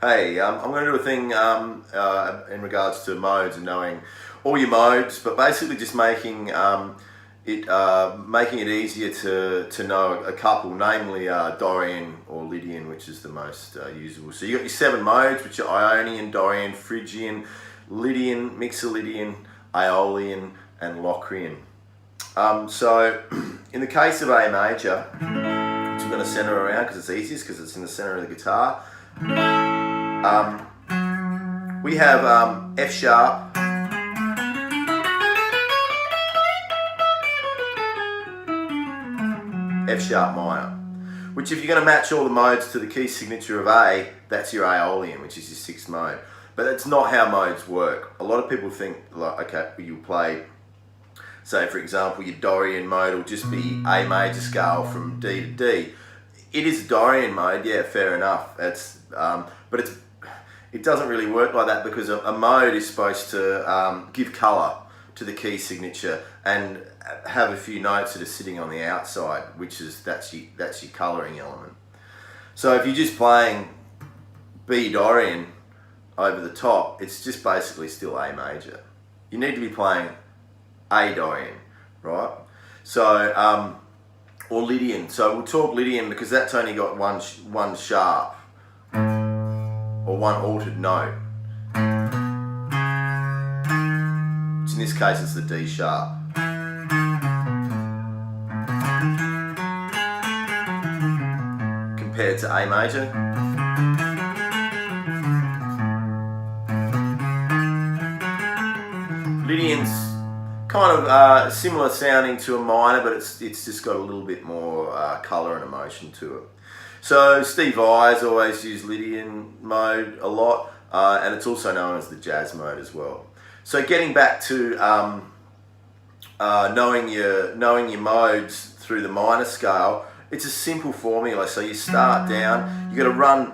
Hey, I'm going to do a thing in regards to modes and knowing all your modes, but basically just making it easier to know a couple, namely Dorian or Lydian, which is the most usable. So you got your 7 modes, which are Ionian, Dorian, Phrygian, Lydian, Mixolydian, Aeolian, and Locrian. So in the case of A major, which I'm going to center around because it's easiest because it's in the center of the guitar. We have F sharp, F sharp minor, which if you're going to match all the modes to the key signature of A, that's your Aeolian, which is your 6th mode. But that's not how modes work. A lot of people think, like, okay, you play, say for example, your Dorian mode will just be A major scale from D to D. It is a Dorian mode, yeah, fair enough. That's, but it doesn't really work like that because a mode is supposed to give colour to the key signature and have a few notes that are sitting on the outside, which is that's your colouring element. So if you're just playing B Dorian over the top, it's just basically still A major. You need to be playing A Dorian, right? So or Lydian. So we'll talk Lydian because that's only got one sharp or one altered note. Which in this case it's the D sharp. Compared to A major. Lydian's kind of similar sounding to a minor, but it's just got a little bit more colour and emotion to it. So Steve Vai always used Lydian mode a lot, and it's also known as the jazz mode as well. So getting back to knowing your modes through the minor scale, it's a simple formula. So you start down, you got to run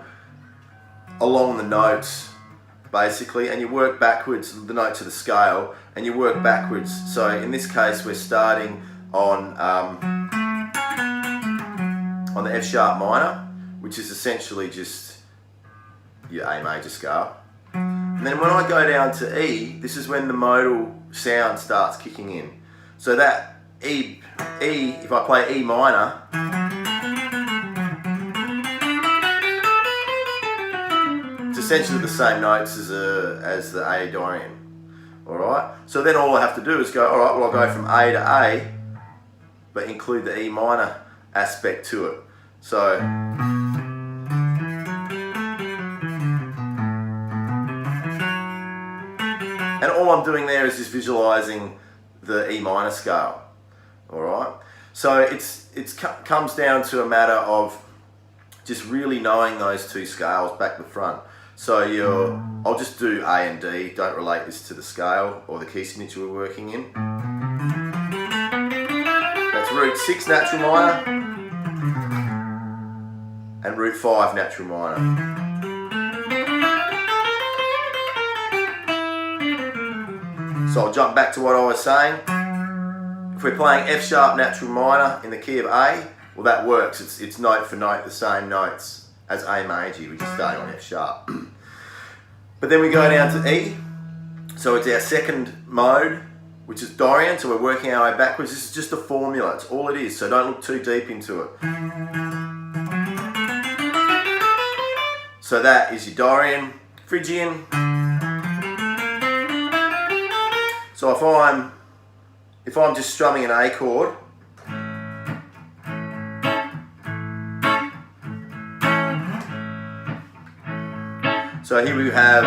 along the notes basically, and you work backwards, the notes of the scale, and you work backwards. So in this case, we're starting on the F sharp minor, which is essentially just your A major scale. And then when I go down to E, this is when the modal sound starts kicking in. So that E, if I play E minor, it's essentially the same notes as the A Dorian. Alright? So then all I have to do is go, alright, well I'll go from A to A, but include the E minor aspect to it. So and all I'm doing there is just visualizing the E minor scale. Alright? So it comes down to a matter of just really knowing those 2 scales back to front. So I'll just do A and D, don't relate this to the scale or the key signature we're working in. That's root 6 natural minor and root 5 natural minor. So I'll jump back to what I was saying. If we're playing F sharp natural minor in the key of A, well that works. It's note for note the same notes as A major. We just stay on F sharp. But then we go down to E. So it's our 2nd mode, which is Dorian. So we're working our way backwards. This is just a formula. It's all it is. So don't look too deep into it. So that is your Dorian, Phrygian. So if I'm just strumming an A chord, so here we have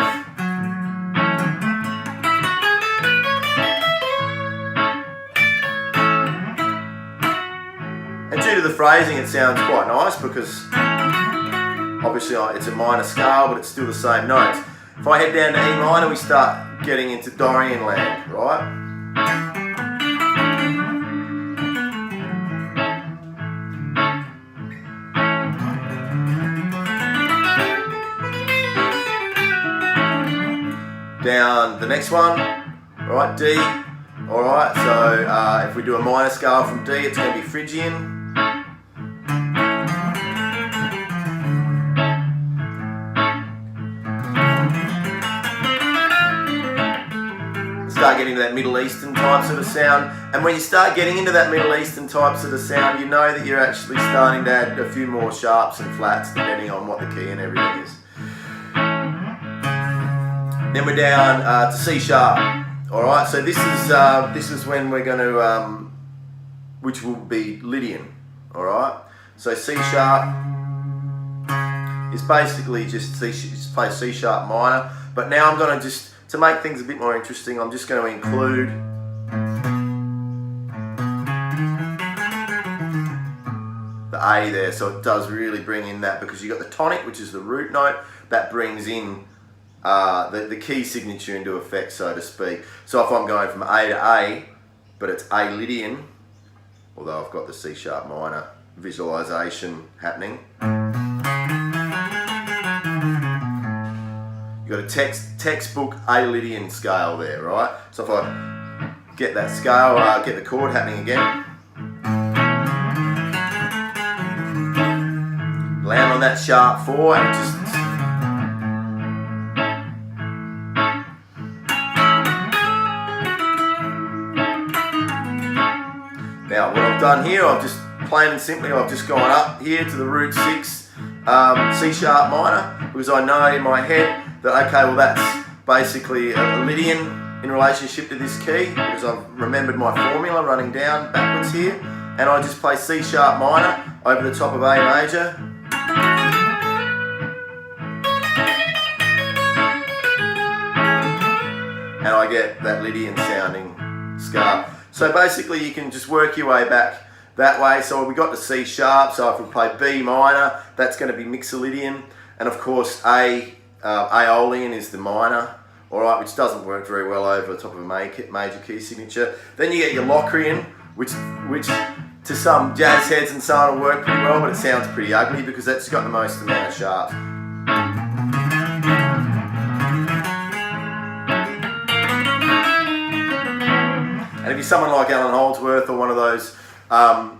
and due to the phrasing it sounds quite nice because obviously it's a minor scale but it's still the same notes. If I head down to E minor we start getting into Dorian land, right? Down the next one, alright, D. Alright, so if we do a minor scale from D, it's going to be Phrygian. getting into that Middle Eastern type sort of sound. And when you start getting into that Middle Eastern type sort of sound, you know that you're actually starting to add a few more sharps and flats depending on what the key and everything is. Then we're down to C sharp. All right, so this is when we're going to, which will be Lydian. All right, so C sharp is basically just play C sharp minor. But now I'm going to to make things a bit more interesting, I'm just going to include the A there, so it does really bring in that, because you've got the tonic, which is the root note, that brings in the key signature into effect, so to speak. So if I'm going from A to A, but it's A Lydian, although I've got the C sharp minor visualization happening. You've got a textbook A Lydian scale there, right? So if I get that scale, get the chord happening again. Land on that sharp 4 and just... Now what I've done here, I've just plain and simply, I've just gone up here to the root 6 C sharp minor, because I know in my head that, okay, well that's basically a Lydian in relationship to this key, because I've remembered my formula running down backwards here, and I just play C sharp minor over the top of A major. And I get that Lydian sounding scale. So basically you can just work your way back that way. So we got to C sharp, so if we play B minor, that's going to be Mixolydian, and of course Aeolian is the minor, alright, which doesn't work very well over the top of a major key signature. Then you get your Locrian, which to some jazz heads and so on will work pretty well, but it sounds pretty ugly because that's got the most amount of sharps. And if you're someone like Alan Holdsworth or one of those, not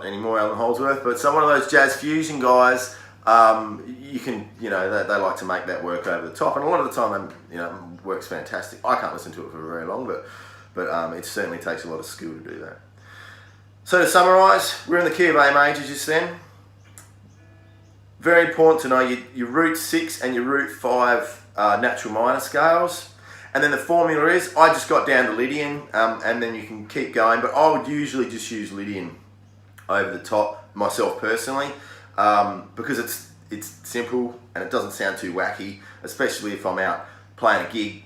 anymore Alan Holdsworth, but one of those jazz fusion guys, you can, they like to make that work over the top, and a lot of the time, it works fantastic. I can't listen to it for very long, but it certainly takes a lot of skill to do that. So to summarise, we're in the key of A major just then. Very important to know your root 6 and your root 5 natural minor scales. And then the formula is, I just got down to Lydian, and then you can keep going, but I would usually just use Lydian over the top, myself personally, because it's simple and it doesn't sound too wacky, especially if I'm out playing a gig.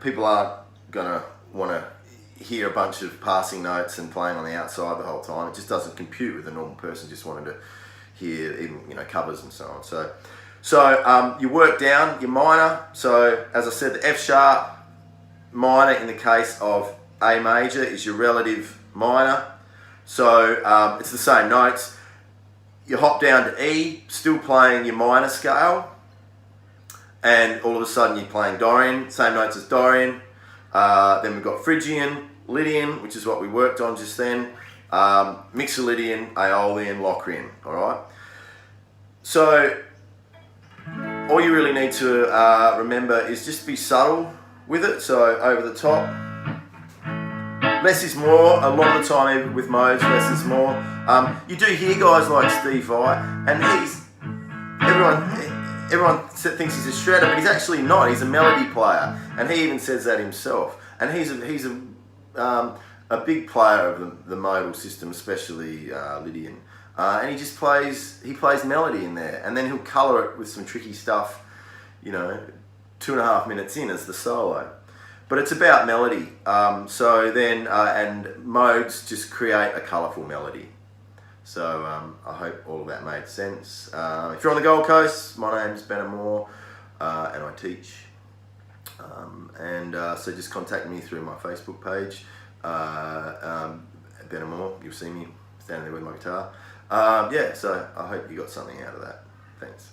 People aren't gonna want to hear a bunch of passing notes and playing on the outside the whole time. It just doesn't compute with a normal person just wanting to hear even covers and so on. So you work down your minor. So as I said, the F sharp minor in the case of A major is your relative minor. So it's the same notes. You hop down to E, still playing your minor scale, and all of a sudden you're playing Dorian, same notes as Dorian. Then we've got Phrygian, Lydian, which is what we worked on just then, Mixolydian, Aeolian, Locrian, all right? So all you really need to remember is just be subtle with it, so over the top. Less is more, a lot of the time even with modes, less is more. You do hear guys like Steve Vai, and everyone thinks he's a shredder, but he's actually not. He's a melody player, and he even says that himself. And he's a big player of the modal system, especially Lydian. And he just plays melody in there, and then he'll colour it with some tricky stuff, 2.5 minutes in as the solo. But it's about melody. So then, and modes just create a colourful melody. So I hope all of that made sense. If you're on the Gold Coast, my name's Ben Amor, and I teach. So just contact me through my Facebook page, Ben Amor. You'll see me standing there with my guitar. So I hope you got something out of that. Thanks.